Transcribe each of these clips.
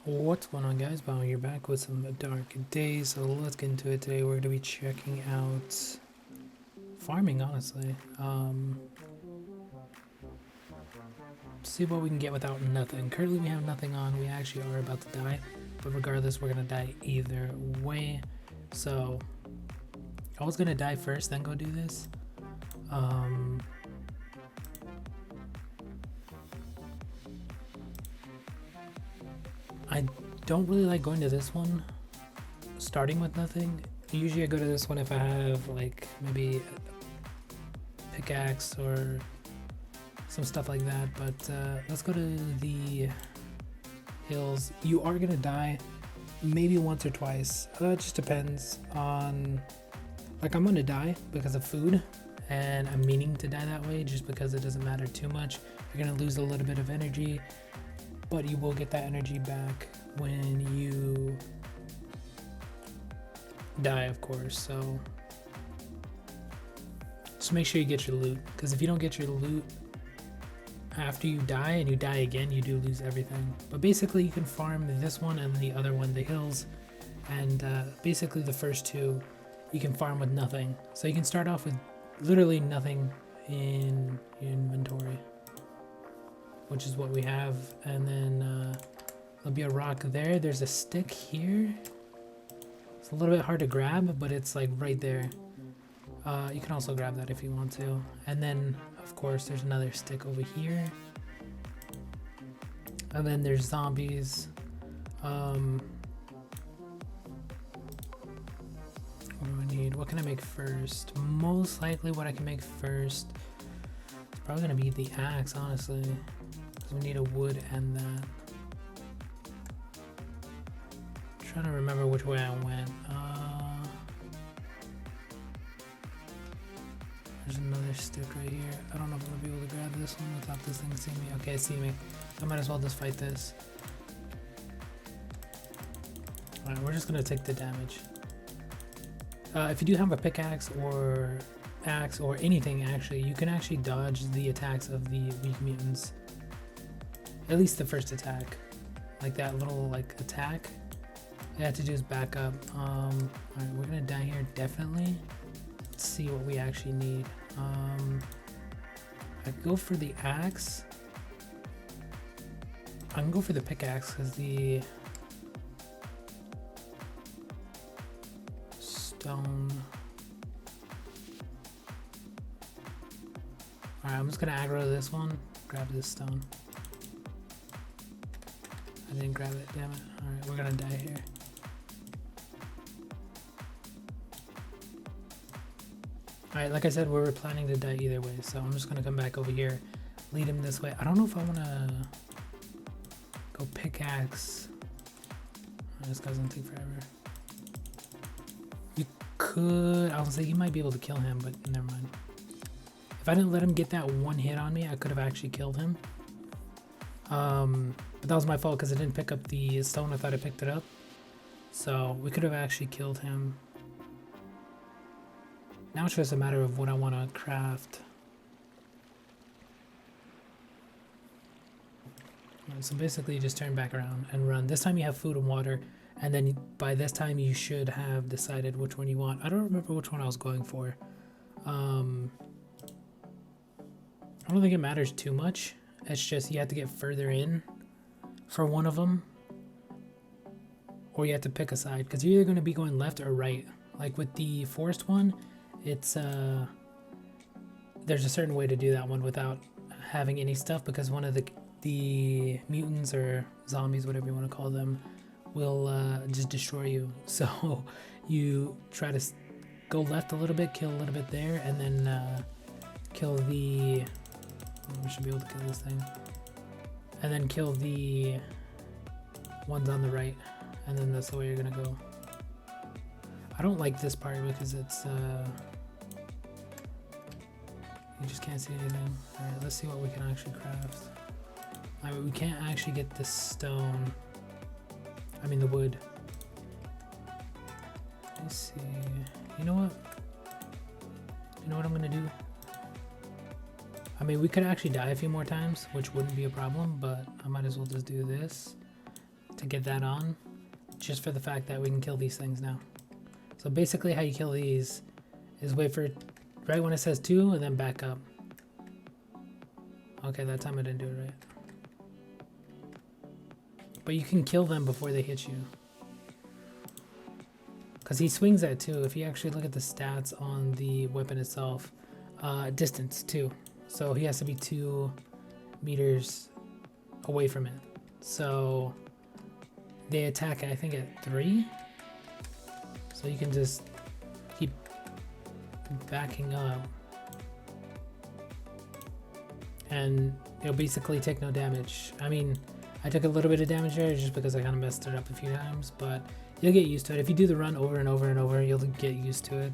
What's going on, guys? Bow here back with some dark days, so let's get into it. Today we're going to be checking out farming, honestly. See what we can get without nothing. Currently we have nothing on, we actually are about to die, but regardless we're going to die either way. So I was going to die first, then go do this. I don't really like going to this one, starting with nothing. Usually I go to this one if I have like maybe a pickaxe or some stuff like that, but let's go to the hills. You are gonna die maybe once or twice. It just depends on, like, I'm gonna die because of food, and I'm meaning to die that way just because it doesn't matter too much. You're gonna lose a little bit of energy, but you will get that energy back when you die, of course. So just make sure you get your loot, because if you don't get your loot after you die and you die again, you do lose everything. But basically you can farm this one and the other one, the hills, and basically the first two you can farm with nothing. So you can start off with literally nothing in your inventory, which is what we have, and then there'll be a rock there. There's a stick here. It's a little bit hard to grab, but it's like right there. You can also grab that if you want to. And then of course there's another stick over here, and then there's zombies. What do I need? What can I make first? Most likely what I can make first is probably gonna be the axe, honestly. We need a wood and that. I'm trying to remember which way I went. There's another stick right here. I don't know if I'm gonna be able to grab this one without this thing seeing me. Okay, see me. I might as well just fight this. Alright, we're just gonna take the damage. If you do have a pickaxe or axe or anything, actually, you can actually dodge the attacks of the weak mutants. At least the first attack, like that little like attack. You have to do is back up. Alright, we're gonna die here definitely. Let's see what we actually need. I go for the axe. I can go for the pickaxe because the stone. Alright, I'm just gonna aggro this one. Grab this stone. I didn't grab it, damn it. Alright, we're gonna die here. Alright, like I said, we were planning to die either way, so I'm just gonna come back over here, lead him this way. I don't know if I wanna go pickaxe. Oh, this guy's gonna take forever. You could, I was like, you might be able to kill him, but never mind. If I didn't let him get that one hit on me, I could have actually killed him. But that was my fault because I didn't pick up the stone. I thought I picked it up. So we could have actually killed him. Now it's just a matter of what I want to craft. Right, so basically you just turn back around and run. This time you have food and water, and then by this time you should have decided which one you want. I don't remember which one I was going for. I don't think it matters too much. It's just you have to get further in for one of them, or you have to pick a side, because you're either going to be going left or right. Like with the forest one, it's there's a certain way to do that one without having any stuff, because one of the mutants or zombies, whatever you want to call them, will just destroy you. So you try to go left a little bit, kill a little bit there, and then kill the, we should be able to kill this thing, and then kill the ones on the right, and then that's the way you're gonna go. I don't like this part because it's you just can't see anything. Alright, let's see what we can actually craft. Alright, we can't actually get the stone. I mean the wood. Let's see. You know what? You know what I'm gonna do? I mean, we could actually die a few more times, which wouldn't be a problem, but I might as well just do this. to get that on, just for the fact that we can kill these things now. So basically how you kill these is wait for right when it says 2 and then back up. Okay, that time I didn't do it right. But you can kill them before they hit you. Because he swings at 2. If you actually look at the stats on the weapon itself, distance 2. So he has to be 2 meters away from it. So they attack, I think, at 3. So you can just keep backing up. And it'll basically take no damage. I mean, I took a little bit of damage there just because I kind of messed it up a few times, but you'll get used to it. If you do the run over and over and over, you'll get used to it.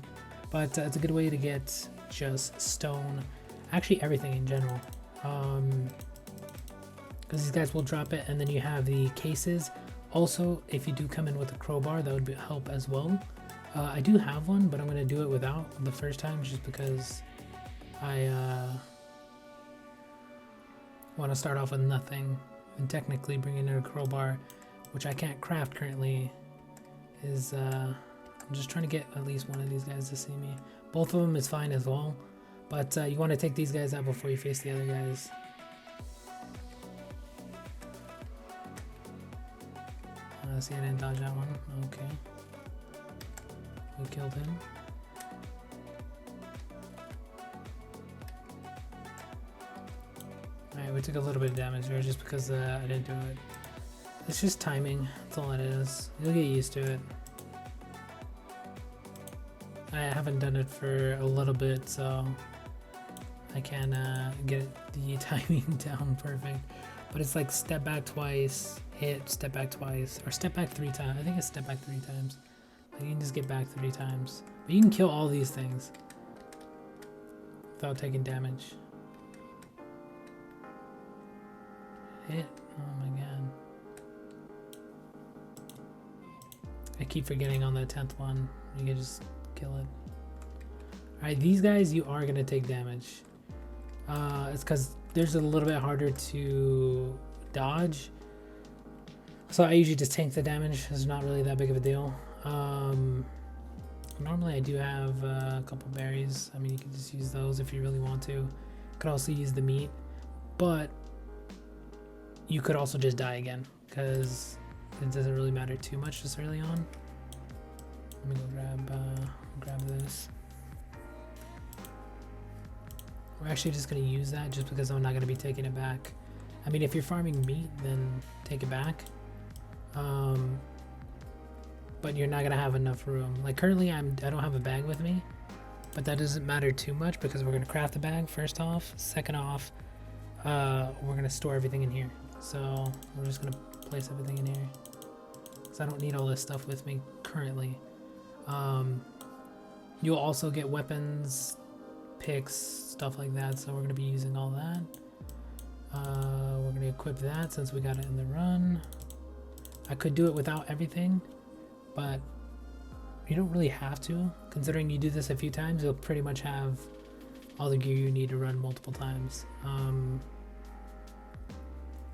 But it's a good way to get just stone, actually everything in general. Because these guys will drop it, and then you have the cases. Also, if you do come in with a crowbar, that would help as well. I do have one, but I'm going to do it without the first time just because I want to start off with nothing. And technically bringing in a crowbar, which I can't craft currently, is I'm just trying to get at least one of these guys to see me. Both of them is fine as well, but you want to take these guys out before you face the other guys. See, I didn't dodge that one. Okay. We killed him. Alright, we took a little bit of damage there just because I didn't do it. It's just timing. That's all it is. You'll get used to it. I haven't done it for a little bit, so I can't get the timing down perfect. But it's like step back twice, hit, step back twice, or step back 3 times. I think it's step back 3 times. Like you can just get back 3 times. But you can kill all these things without taking damage. Hit. Oh my god. I keep forgetting on the 10th one. You can just kill it. Alright, these guys you are going to take damage. It's because there's a little bit harder to dodge. So I usually just tank the damage. It's not really that big of a deal. Normally I do have a couple berries. I mean, you can just use those if you really want to. You could also use the meat. But you could also just die again because it doesn't really matter too much just early on. Let me go grab this. We're actually just going to use that just because I'm not going to be taking it back. I mean, if you're farming meat, then take it back. But you're not going to have enough room. Like currently I don't have a bag with me, but that doesn't matter too much because we're going to craft the bag first off. Second off, we're going to store everything in here. So we're just going to place everything in here because I don't need all this stuff with me currently. You'll also get weapons, picks, stuff like that, so we're going to be using all that. We're going to equip that since we got it in the run. I could do it without everything, but you don't really have to. Considering you do this a few times, you'll pretty much have all the gear you need to run multiple times.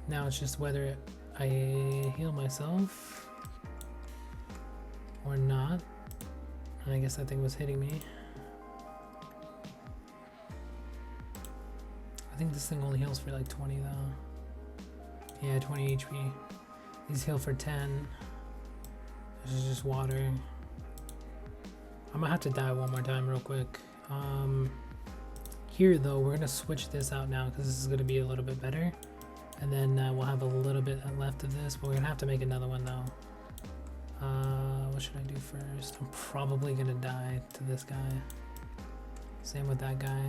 Now it's just whether I heal myself or not. I guess that thing was hitting me. I think this thing only heals for like 20 though. Yeah, 20 HP. These heal for 10. This is just water. I'm gonna have to die one more time real quick. Here though, we're gonna switch this out now because this is gonna be a little bit better. And then we'll have a little bit left of this, but we're gonna have to make another one though. What should I do first? I'm probably gonna die to this guy. Same with that guy.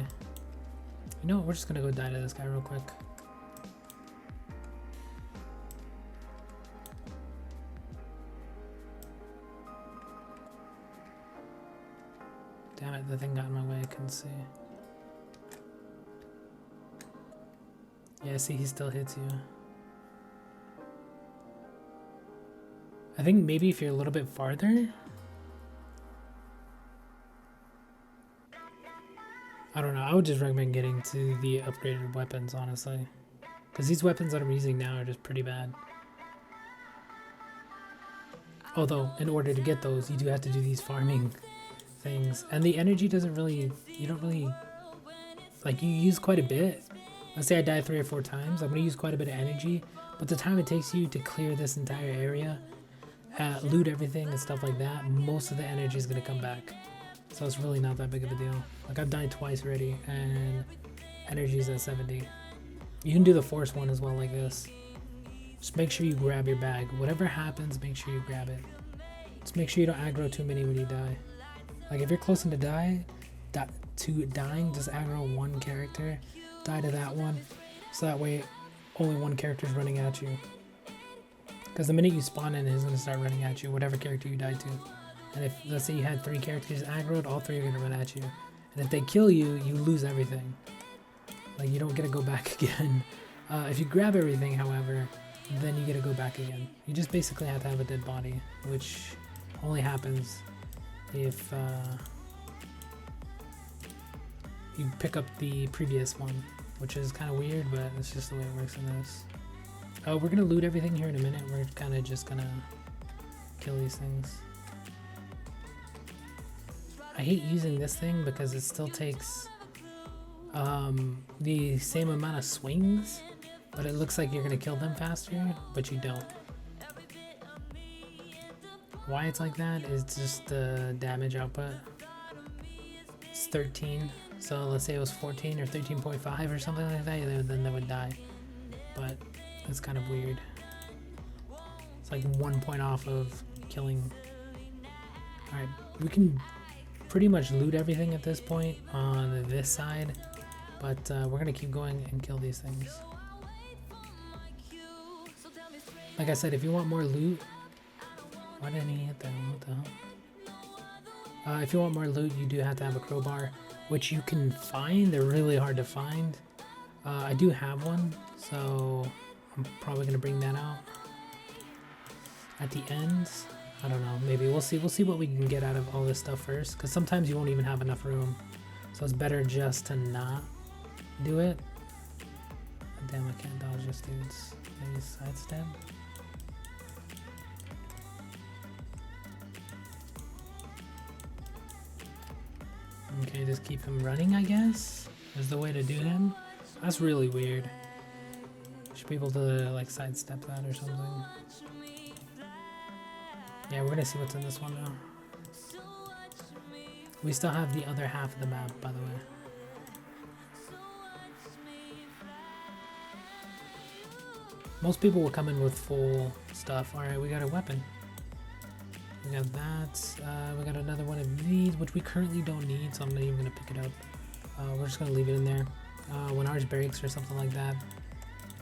You know what, we're just gonna go die to this guy real quick. Damn it, the thing got in my way, I couldn't see. Yeah, see, he still hits you. I think maybe if you're a little bit farther. I don't know, I would just recommend getting to the upgraded weapons, honestly. Because these weapons that I'm using now are just pretty bad. Although, in order to get those, you do have to do these farming things. And the energy doesn't really, you don't really, like, you use quite a bit. Let's say I die 3 or 4 times, I'm going to use quite a bit of energy. But the time it takes you to clear this entire area, loot everything and stuff like that, most of the energy is going to come back. So it's really not that big of a deal. Like, I've died twice already, and energy's at 70. You can do the force one as well, like this. Just make sure you grab your bag. Whatever happens, make sure you grab it. Just make sure you don't aggro too many when you die. Like, if you're close to dying, just aggro one character. Die to that one. So that way, only one character is running at you. Because the minute you spawn in, it's going to start running at you, whatever character you die to. And if, let's say you had 3 characters aggroed, all 3 are going to run at you. And if they kill you, you lose everything. Like, you don't get to go back again. If you grab everything, however, then you get to go back again. You just basically have to have a dead body, which only happens if you pick up the previous one, which is kind of weird, but it's just the way it works in this. We're going to loot everything here in a minute. We're kind of just going to kill these things. I hate using this thing because it still takes the same amount of swings, but it looks like you're going to kill them faster, but you don't. Why it's like that is just the damage output. It's 13, so let's say it was 14 or 13.5 or something like that, then they would die. But it's kind of weird. It's like 1 point off of killing. Alright, we can pretty much loot everything at this point on this side, but we're gonna keep going and kill these things. Like I said, if you want more loot, why didn't he hit that? What the hell? If you want more loot, you do have to have a crowbar, which you can find. They're really hard to find. I do have one, so I'm probably gonna bring that out at the end. I don't know, maybe we'll see what we can get out of all this stuff first, because sometimes you won't even have enough room, so it's better just to not do it. Oh, damn, I can't dodge this dude's maybe sidestep. Okay, just keep him running, I guess, is the way to do him. That's really weird. Should be able to like sidestep that or something. Yeah, we're gonna see what's in this one now. We still have the other half of the map, by the way. Most people will come in with full stuff. Alright, we got a weapon. We got that. We got another one of these, which we currently don't need, so I'm not even gonna pick it up. We're just gonna leave it in there. When ours breaks or something like that,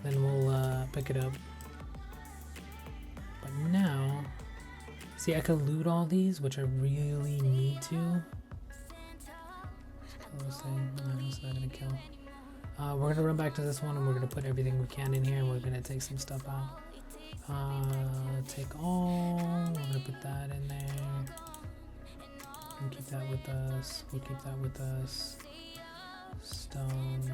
then we'll pick it up. But now, see, I can loot all these, which I really need to. Kill this thing. No, it's not gonna kill. We're gonna run back to this one, and we're gonna put everything we can in here, and we're gonna take some stuff out. Take all. We're gonna put that in there. We'll keep that with us. We'll keep that with us. Stone.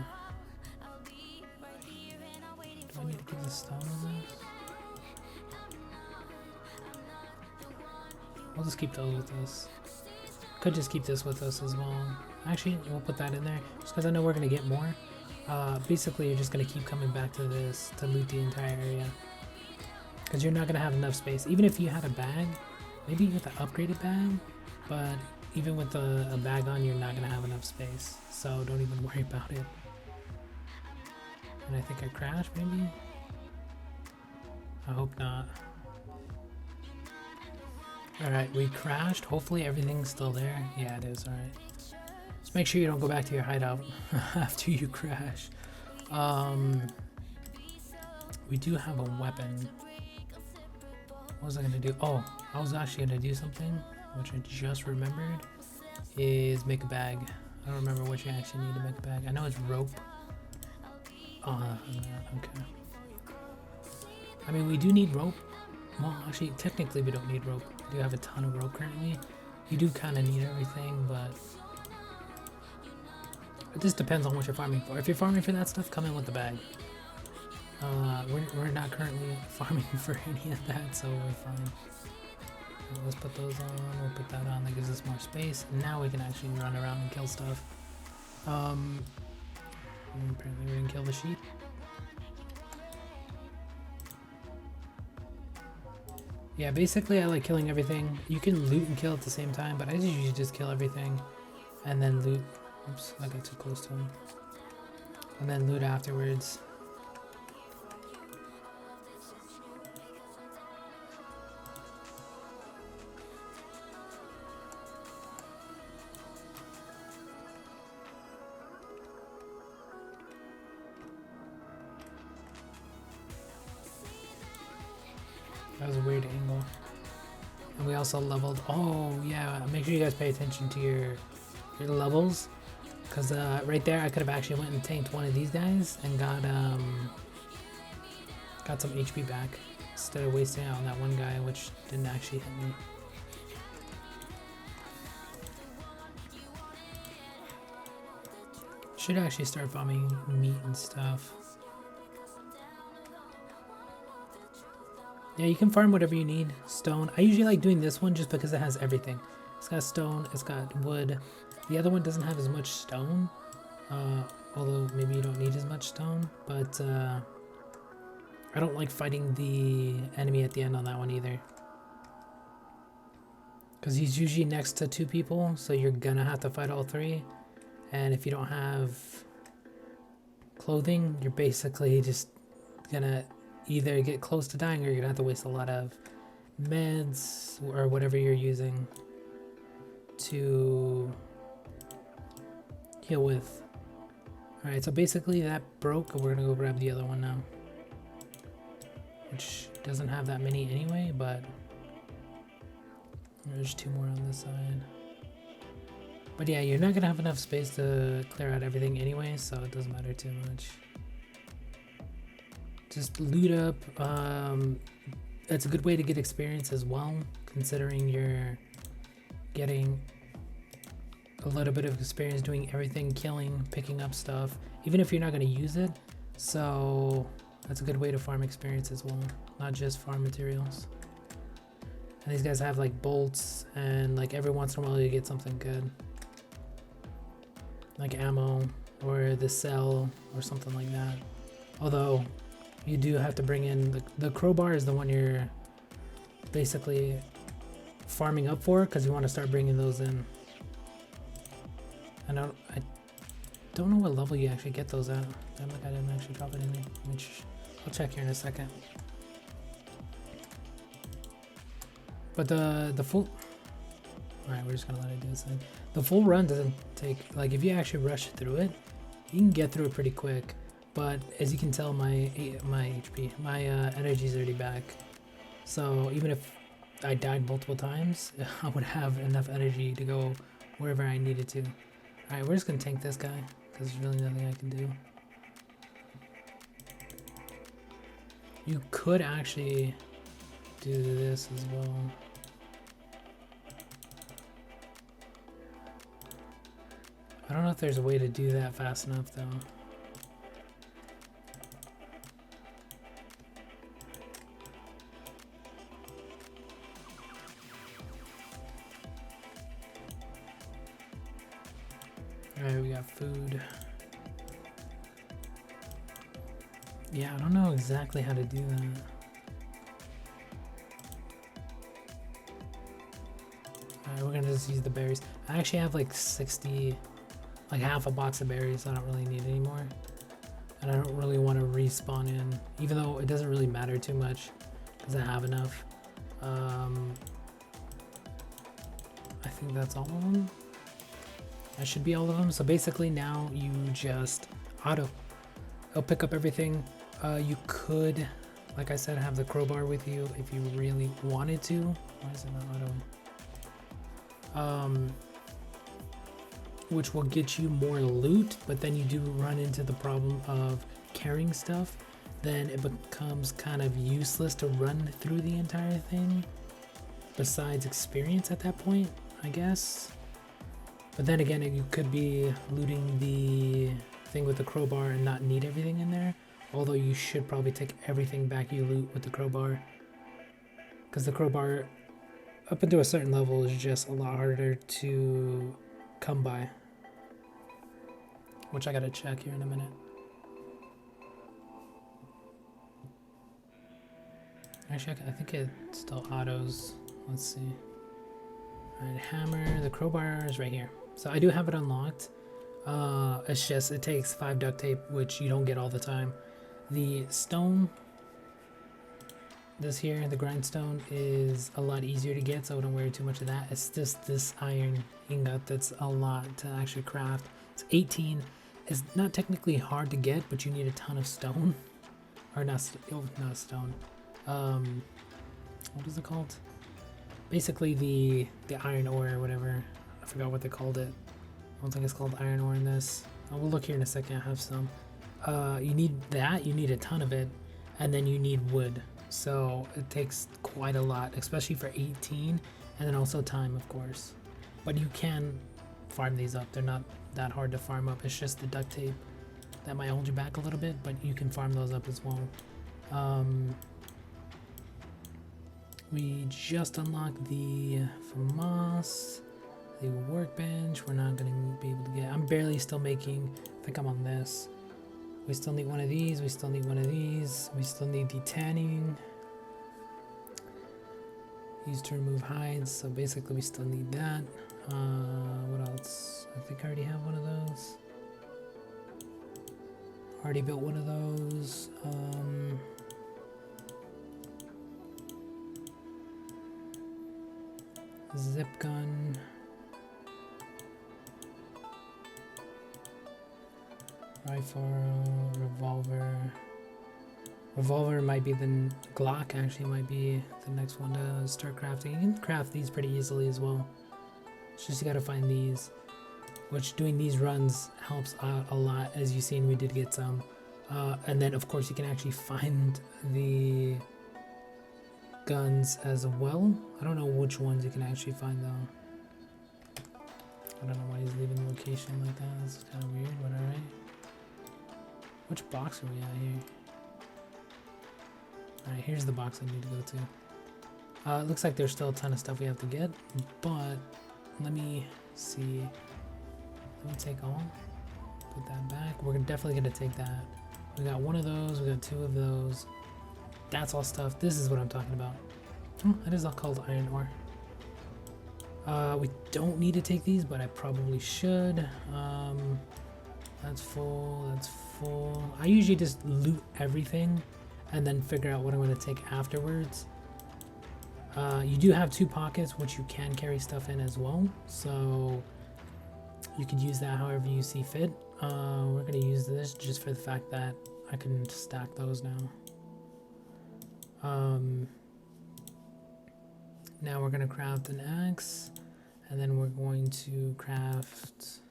Do I need to keep the stone on this? We'll just keep those with us. Could just keep this with us as well. Actually, we'll put that in there just because I know we're gonna get more. Basically, you're just gonna keep coming back to this to loot the entire area, because you're not gonna have enough space. Even if you had a bag, maybe with an upgraded bag, but even with a bag on, you're not gonna have enough space. So don't even worry about it. And I think I crashed, maybe? I hope not. Alright, we crashed. Hopefully everything's still there. Yeah, it is. Alright. Just make sure you don't go back to your hideout after you crash. We do have a weapon. What was I going to do? Oh, I was actually going to do something, which I just remembered, is make a bag. I don't remember what you actually need to make a bag. I know it's rope. Okay. I mean, we do need rope. Well, actually, technically we don't need rope. We do have a ton of rope currently. You do kind of need everything, but it just depends on what you're farming for. If you're farming for that stuff, come in with the bag. We're not currently farming for any of that, so we're fine. Let's put those on. We'll put that on. That gives us more space. And now we can actually run around and kill stuff. Apparently we didn't kill the sheep. Yeah, basically I like killing everything. You can loot and kill at the same time, but I usually just kill everything and then loot. Oops, I got too close to him. And then loot afterwards. That was a weird angle. And we also leveled. Oh yeah, make sure you guys pay attention to your levels, because right there I could have actually went and tanked one of these guys and got some HP back instead of wasting out on that one guy, which didn't actually hit me. Should actually start farming meat and stuff. Yeah, you can farm whatever you need. Stone. I usually like doing this one just because it has everything. It's got stone, it's got wood. The other one doesn't have as much stone, although maybe you don't need as much stone, but I don't like fighting the enemy at the end on that one either. Because he's usually next to two people, so you're gonna have to fight all three. And if you don't have clothing, you're basically just gonna either get close to dying or you're gonna have to waste a lot of meds or whatever you're using to heal with. Alright, so basically that broke. We're gonna go grab the other one now, which doesn't have that many anyway, but there's two more on this side. But yeah, you're not gonna have enough space to clear out everything anyway, so it doesn't matter too much. Just loot up. It's a good way to get experience as well, considering you're getting a little bit of experience doing everything, killing, picking up stuff, even if you're not going to use it. So that's a good way to farm experience as well, not just farm materials. And these guys have like bolts, and like every once in a while you get something good, like ammo or the cell or something like that. Although you do have to bring in the crowbar is the one you're basically farming up for, because you want to start bringing those in. And I don't know what level you actually get those at. Damn, like I didn't actually drop it in there. I'll check here in a second. But the full... Alright, we're just gonna let it do this thing. The full run doesn't take... Like, if you actually rush through it, you can get through it pretty quick. But as you can tell, my energy is already back. So even if I died multiple times, I would have enough energy to go wherever I needed to. Alright, we're just gonna tank this guy, because there's really nothing I can do. You could actually do this as well. I don't know if there's a way to do that fast enough though. Alright, we got food. Yeah, I don't know exactly how to do that. Alright, we're gonna just use the berries. I actually have like 60, like half a box of berries I don't really need anymore. And I don't really want to respawn in, even though it doesn't really matter too much, because I have enough. I think that's all of them. That should be all of them. So basically now you just it'll pick up everything. You could, like I said, have the crowbar with you if you really wanted to. Why is it not auto? Which will get you more loot, but then you do run into the problem of carrying stuff. Then it becomes kind of useless to run through the entire thing, besides experience at that point, I guess. But then again, you could be looting the thing with the crowbar and not need everything in there. Although you should probably take everything back you loot with the crowbar, because the crowbar up into a certain level is just a lot harder to come by, which I gotta check here in a minute. Actually, I think it still autos. Let's see. Alright, hammer. The crowbar is right here. So I do have it unlocked. It's just, it takes 5 duct tape, which you don't get all the time. The stone, this here, the grindstone, is a lot easier to get, so I don't worry too much of that. It's just this iron ingot that's a lot to actually craft. It's 18. It's not technically hard to get, but you need a ton of stone. Or not stone. What is it called? Basically the iron ore or whatever. I forgot what they called it. I don't think it's called iron ore in this. We'll look here in a second. I have some. You need that. You need a ton of it, and then you need wood. So it takes quite a lot, especially for 18, and then also time, of course. But you can farm these up. They're not that hard to farm up. It's just the duct tape that might hold you back a little bit, but you can farm those up as well. We just unlocked the FAMAS, the workbench. We're not going to be able to get. I'm barely still making. I think I'm on this. We still need one of these. We still need one of these. We still need the tanning. Used to remove hides. So basically, we still need that. What else? I think I already have one of those. Already built one of those. Zip gun. Rifle, revolver. Revolver might be the Glock, actually might be the next one to start crafting. You can craft these pretty easily as well. It's just you gotta find these, which doing these runs helps out a lot. As you've seen, we did get some. And then of course you can actually find the guns as well. I don't know which ones you can actually find though. I don't know why he's leaving the location like that. That's kind of weird, but alright. Which box are we at here? Alright, here's the box I need to go to. It looks like there's still a ton of stuff we have to get, but let me see. Let me take all. Put that back. We're definitely going to take that. We got one of those. We got 2 of those. That's all stuff. This is what I'm talking about. Oh, that is all called iron ore. We don't need to take these, but I probably should. That's full. That's full. I usually just loot everything and then figure out what I'm going to take afterwards. You do have 2 pockets, which you can carry stuff in as well. So you could use that however you see fit. We're going to use this just for the fact that I can stack those now. Now we're going to craft an axe, and then we're going to craft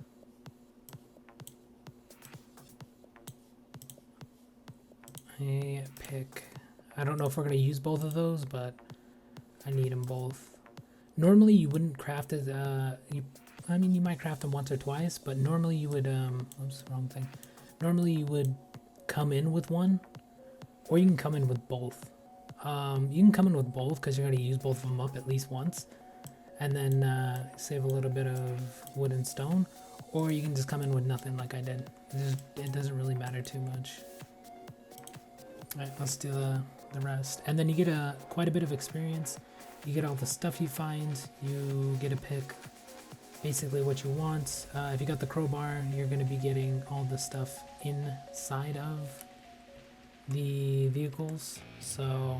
a pick. I don't know if we're going to use both of those, but I need them both. Normally you wouldn't craft it, I mean you might craft them once or twice, but normally you would, oops, wrong thing. Normally you would come in with one, or you can come in with both. You can come in with both because you're going to use both of them up at least once, and then save a little bit of wood and stone, or you can just come in with nothing like I did. It doesn't really matter too much. Alright, let's do the rest. And then you get quite a bit of experience. You get all the stuff you find. You get to pick basically what you want. If you got the crowbar, you're going to be getting all the stuff inside of the vehicles. So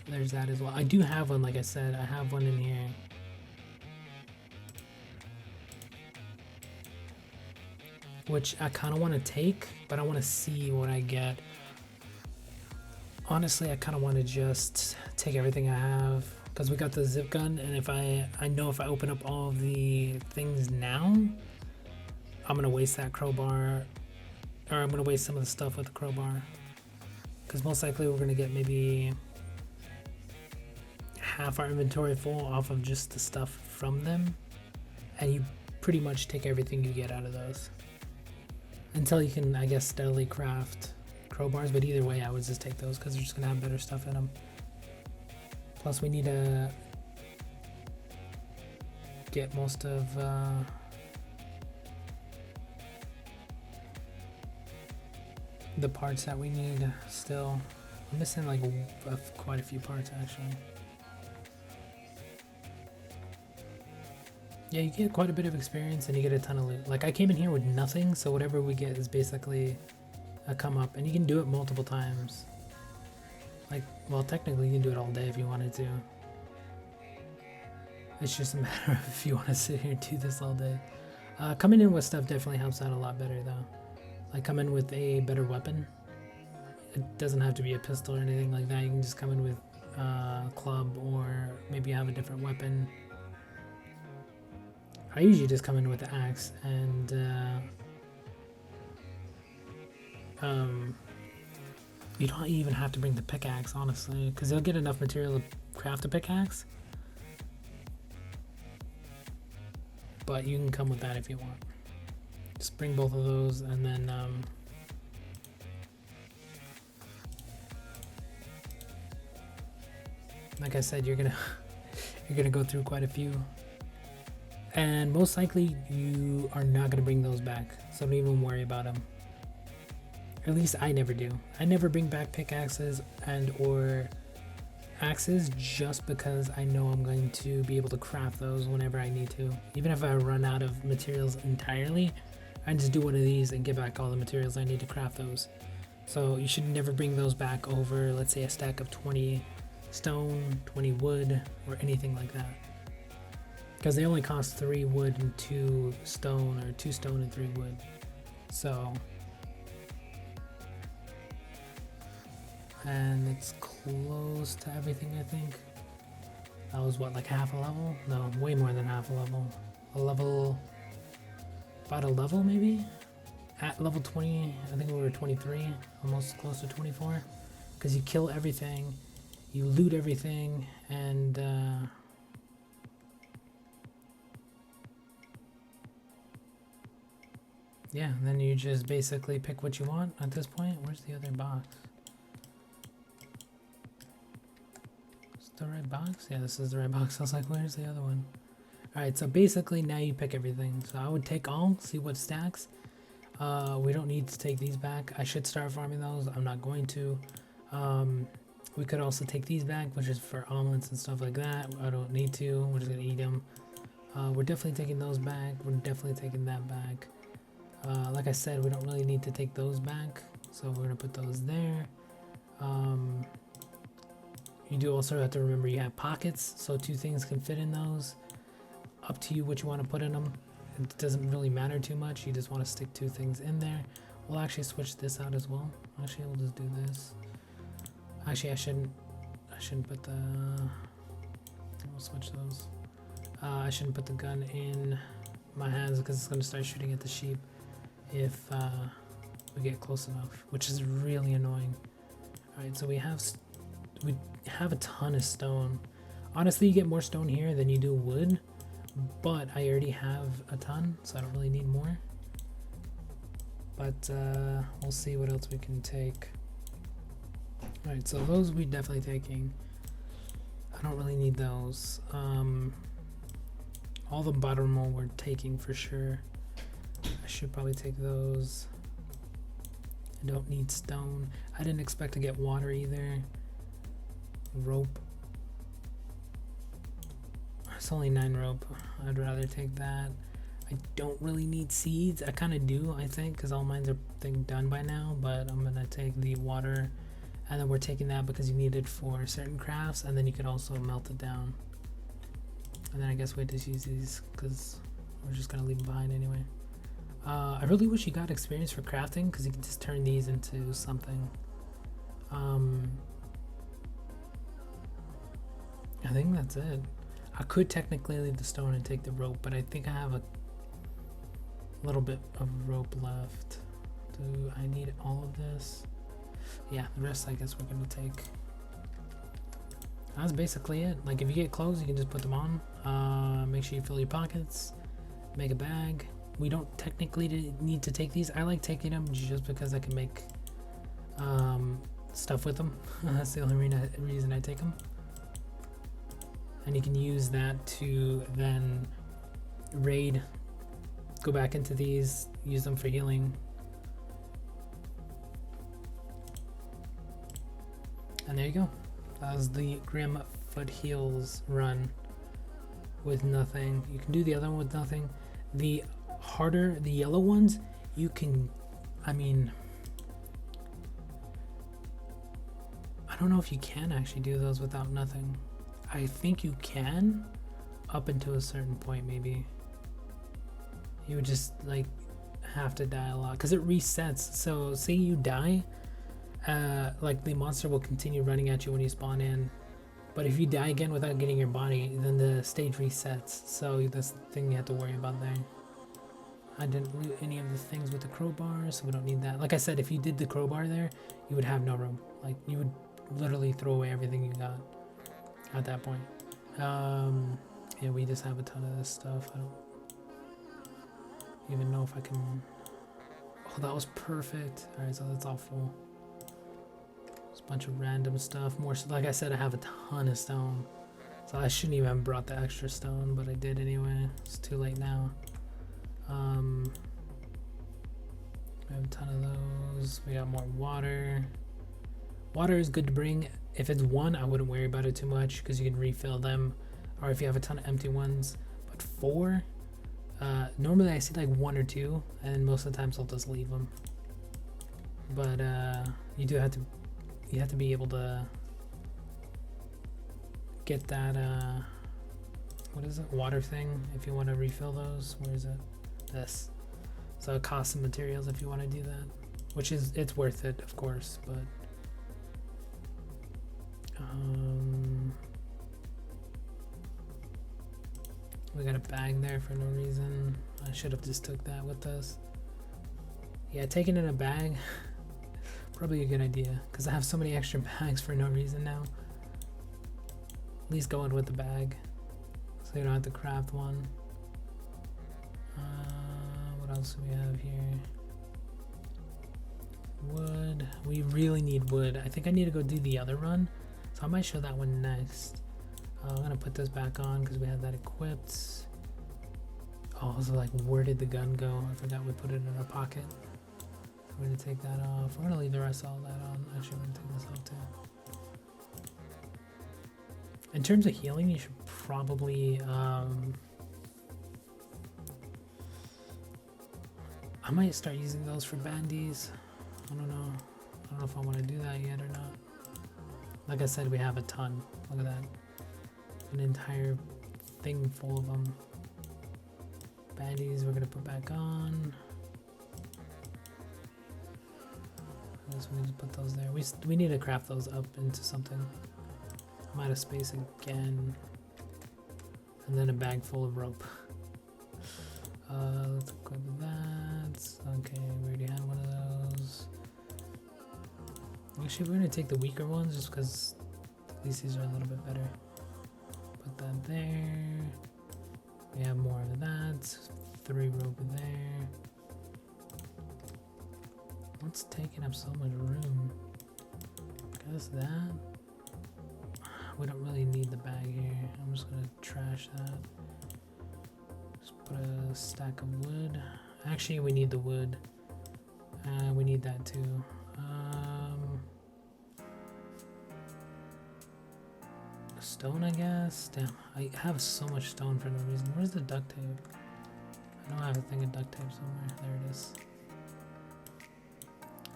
there's that as well. I do have one, like I said. I have one in here. Which I kind of want to take, but I want to see what I get. Honestly, I kind of want to just take everything I have, because we got the zip gun, and if I know if I open up all of the things now, I'm going to waste that crowbar, or I'm going to waste some of the stuff with the crowbar, because most likely we're going to get maybe half our inventory full off of just the stuff from them, and you pretty much take everything you get out of those. Until you can, I guess, steadily craft crowbars, but either way, I would just take those because they're just going to have better stuff in them. Plus we need to get most of the parts that we need still. I'm missing like quite a few parts actually. Yeah, you get quite a bit of experience and you get a ton of loot. Like I came in here with nothing, so whatever we get is basically a come up, and you can do it multiple times. Like, well, technically you can do it all day if you wanted to. It's just a matter of if you want to sit here and do this all day. Coming in with stuff definitely helps out a lot better though. Like come in with a better weapon. It doesn't have to be a pistol or anything like that. You can just come in with a club, or maybe have a different weapon. I usually just come in with the axe, and you don't even have to bring the pickaxe, honestly, because you'll get enough material to craft a pickaxe. But you can come with that if you want. Just bring both of those, and then like I said, you're gonna go through quite a few, and most likely you are not gonna bring those back, so don't even worry about them. At least I never do. I never bring back pickaxes and or axes, just because I know I'm going to be able to craft those whenever I need to. Even if I run out of materials entirely, I just do one of these and get back all the materials I need to craft those. So you should never bring those back over, let's say, a stack of 20 stone, 20 wood, or anything like that, because they only cost 3 wood and 2 stone, or 2 stone and 3 wood. So, and it's close to everything, I think. That was what, like half a level? No, way more than half a level. A level, about a level maybe? At level 20, I think we were 23, almost close to 24. Because you kill everything, you loot everything, and yeah, and then you just basically pick what you want at this point. Where's the other box? The right box? Yeah, this is the right box. I was like, where's the other one? Alright, so basically now you pick everything. So I would take all, see what stacks. We don't need to take these back. I should start farming those. I'm not going to. We could also take these back, which is for omelets and stuff like that. I don't need to. We're just going to eat them. We're definitely taking those back. We're definitely taking that back. Like I said, we don't really need to take those back. So we're going to put those there. You do also have to remember you have pockets, so 2 things can fit in those. Up to you what you want to put in them. It doesn't really matter too much. You just want to stick 2 things in there. We'll actually switch this out as well. Actually, we'll just do this. Actually, I shouldn't put the... We'll switch those. I shouldn't put the gun in my hands because it's going to start shooting at the sheep if we get close enough, which is really annoying. Alright, so we have a ton of stone. Honestly, you get more stone here than you do wood, but I already have a ton, so I don't really need more. But we'll see what else we can take. Alright, so those we definitely taking. I don't really need those. All the bottom roll we're taking for sure. I should probably take those. I don't need stone. I didn't expect to get water either. Rope. It's only 9 rope. I'd rather take that. I don't really need seeds. I kind of do, I think, because all mines are done by now, but I'm gonna take the water, and then we're taking that because you need it for certain crafts, and then you could also melt it down. And then I guess we just use these because we're just gonna leave them behind anyway. I really wish you got experience for crafting, because you can just turn these into something. I think that's it. I could technically leave the stone and take the rope, but I think I have a little bit of rope left. Do I need all of this? Yeah, the rest I guess we're gonna take. That's basically it. Like, if you get clothes, you can just put them on. Make sure you fill your pockets. Make a bag. We don't technically need to take these. I like taking them just because I can make stuff with them. That's the only reason I take them. and you can use that to then raid, go back into these, use them for healing. And there you go. That was the Grim Foothills run with nothing. You can do the other one with nothing. The harder, the yellow ones, you can, I mean, I don't know if you can actually do those without nothing. I think you can, up until a certain point maybe. You would just like have to die a lot because it resets. So say you die, like the monster will continue running at you when you spawn in, but if you die again without getting your body, then the stage resets. So that's the thing you have to worry about there. I didn't loot any of the things with the crowbar, so we don't need that. Like I said, if you did the crowbar there, you would have no room. Like you would literally throw away everything you got at that point. Yeah, we just have a ton of this stuff. I don't even know if I can. Oh, that was perfect. All right, so that's all full. There's a bunch of random stuff. More, like I said, I have a ton of stone, so I shouldn't even have brought the extra stone, but I did anyway. It's too late now. We have a ton of those. We got more water. Water is good to bring. If it's one, I wouldn't worry about it too much because you can refill them, or if you have a ton of empty ones. But 4, normally I see like 1 or 2, and most of the times I'll just leave them. But you have to be able to get that what is it, water thing if you want to refill those. Where is it? This. So it costs some materials if you want to do that, which is, it's worth it, of course, but we got a bag there for no reason. I should have just took that with us. Yeah, taking in a bag probably a good idea because I have so many extra bags for no reason now. At least go in with the bag so you don't have to craft one. What else do we have here? Wood. We really need wood. I think I need to go do the other run, so I might show that one next. I'm gonna put this back on because we have that equipped. Oh, so like, where did the gun go? I forgot we put it in our pocket. We're gonna take that off. We're gonna leave the rest of all that on. Actually, I'm gonna take this off too. In terms of healing, you should probably I might start using those for bandies. I don't know. I don't know if I want to do that yet or not. Like I said, we have a ton. Look at that. An entire thing full of them. Bandies we're gonna put back on. I guess we just put those there. We need to craft those up into something. I'm out of space again. And then a bag full of rope. Let's equip that. Okay, we already had one of those. Actually, we're gonna take the weaker ones just because at least these are a little bit better. Put that there. We have more of that. 3 rope there. What's taking up so much room? I guess that. We don't really need the bag here. I'm just gonna trash that. Just put a stack of wood. Actually, we need the wood. We need that too. Stone, I guess. Damn, I have so much stone for no reason. Where's the duct tape? I know I have a thing of duct tape somewhere. There it is.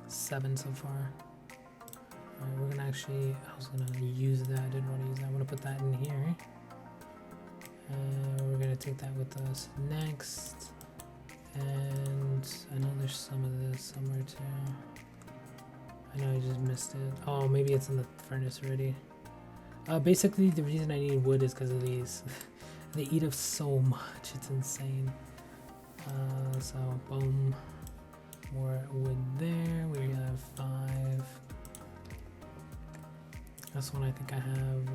7 so far. Alright, we're gonna actually, I was gonna use that, I didn't want to use that. I'm gonna put that in here. We're gonna take that with us next. And I know there's some of this somewhere too. I know I just missed it. Oh, maybe it's in the furnace already. Basically, the reason I need wood is because of these. They eat up so much, it's insane. So, boom. More wood there. We have 5. This one I think I have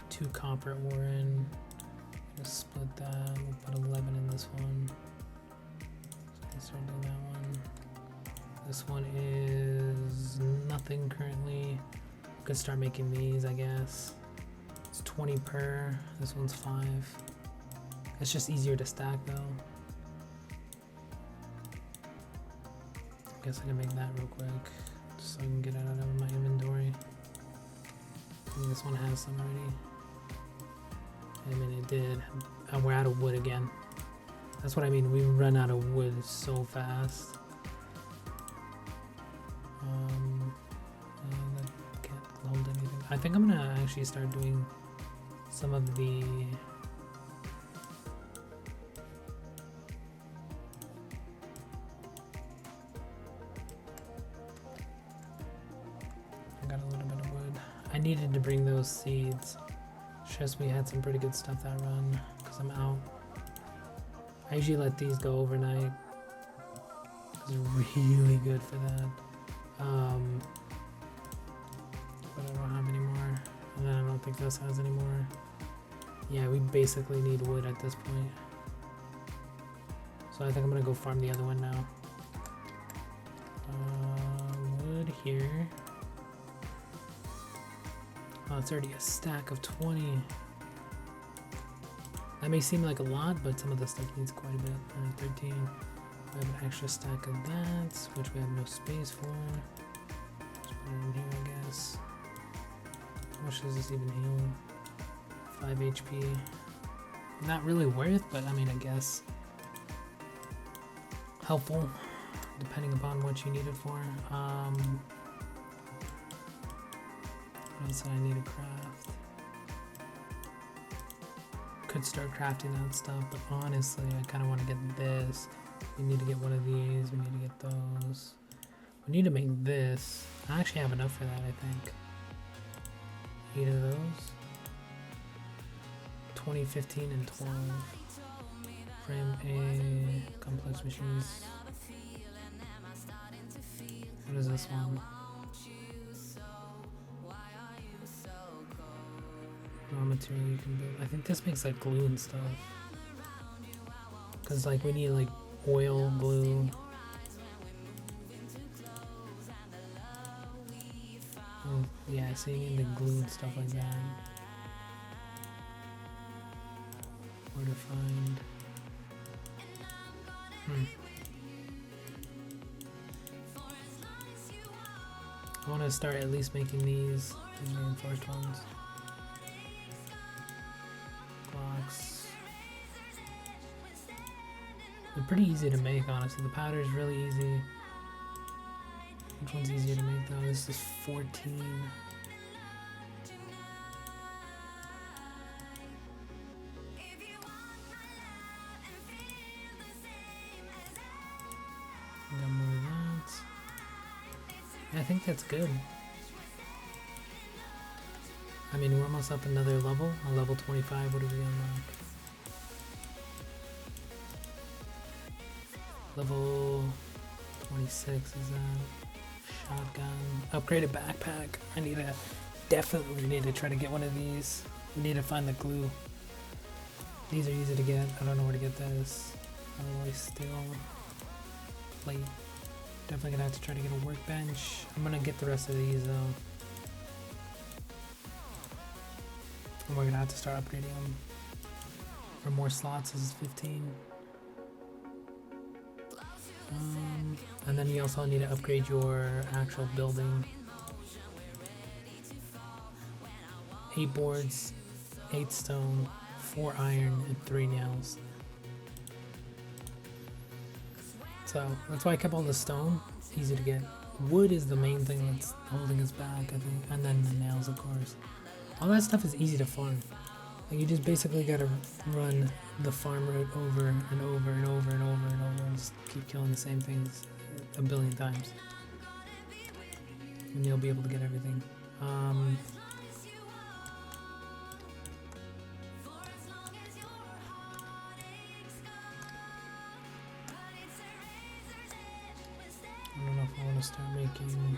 2 copper ore in. Just split that. We'll put 11 in this one. So let's start doing that one. This one is nothing currently. Could start making these, I guess. It's 20 per. This one's 5. It's just easier to stack though. I guess I can make that real quick, just so I can get it out of my inventory. I think this one has some already. I mean, it did. And we're out of wood again. That's what I mean. We run out of wood so fast. That can't hold anything. I think I'm gonna actually start doing some of the. I got a little bit of wood. I needed to bring those seeds. It's just we had some pretty good stuff that run because I'm out. I usually let these go overnight. It's really good for that. But I don't have any more. And then I don't think this has any more. Yeah, we basically need wood at this point. So I think I'm gonna go farm the other one now. Wood here. Oh, it's already a stack of 20. That may seem like a lot, but some of the stuff needs quite a bit. 13. I have an extra stack of that, which we have no space for. Just put it in here, I guess. How much does this even heal? 5 HP. Not really worth, but I mean, I guess helpful, depending upon what you need it for. What else do I need to craft? Could start crafting that stuff, but honestly, I kind of want to get this. We need to get one of these. We need to get those. We need to make this. I actually have enough for that, I think. 8 of those. 20, 15, and 12. Frame A. Complex machines. What is this one? Raw material you can build. I think this makes like glue and stuff. Cause like we need like oil, glue. Oh, yeah, so you need the glue and stuff like that. Where to find? I want to start at least making these reinforced ones. Blocks. They're pretty easy to make, honestly. The powder is really easy. Which one's easier to make though? This is 14. Got more of that. Yeah, I think that's good. I mean, we're almost up another level. On level 25, what do we unlock? Level 26 is that. Shotgun. Upgraded backpack. Definitely need to try to get one of these. We need to find the glue. These are easy to get. I don't know where to get this. Alloy steel. Plate. Definitely gonna have to try to get a workbench. I'm gonna get the rest of these though. And we're gonna have to start upgrading them. For more slots, this is 15. And then you also need to upgrade your actual building. 8 boards, 8 stone, 4 iron, and 3 nails. So that's why I kept all the stone. Easy to get. Wood is the main thing that's holding us back, I think. And then the nails, of course. All that stuff is easy to farm. Like you just basically gotta run the farm route over and over and over and over and over and just keep killing the same things a billion times. And you'll be able to get everything. I don't know if I want to start making.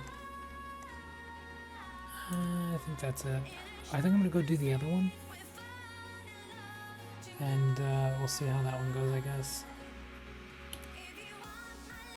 I think that's it. I think I'm gonna go do the other one. And we'll see how that one goes, I guess.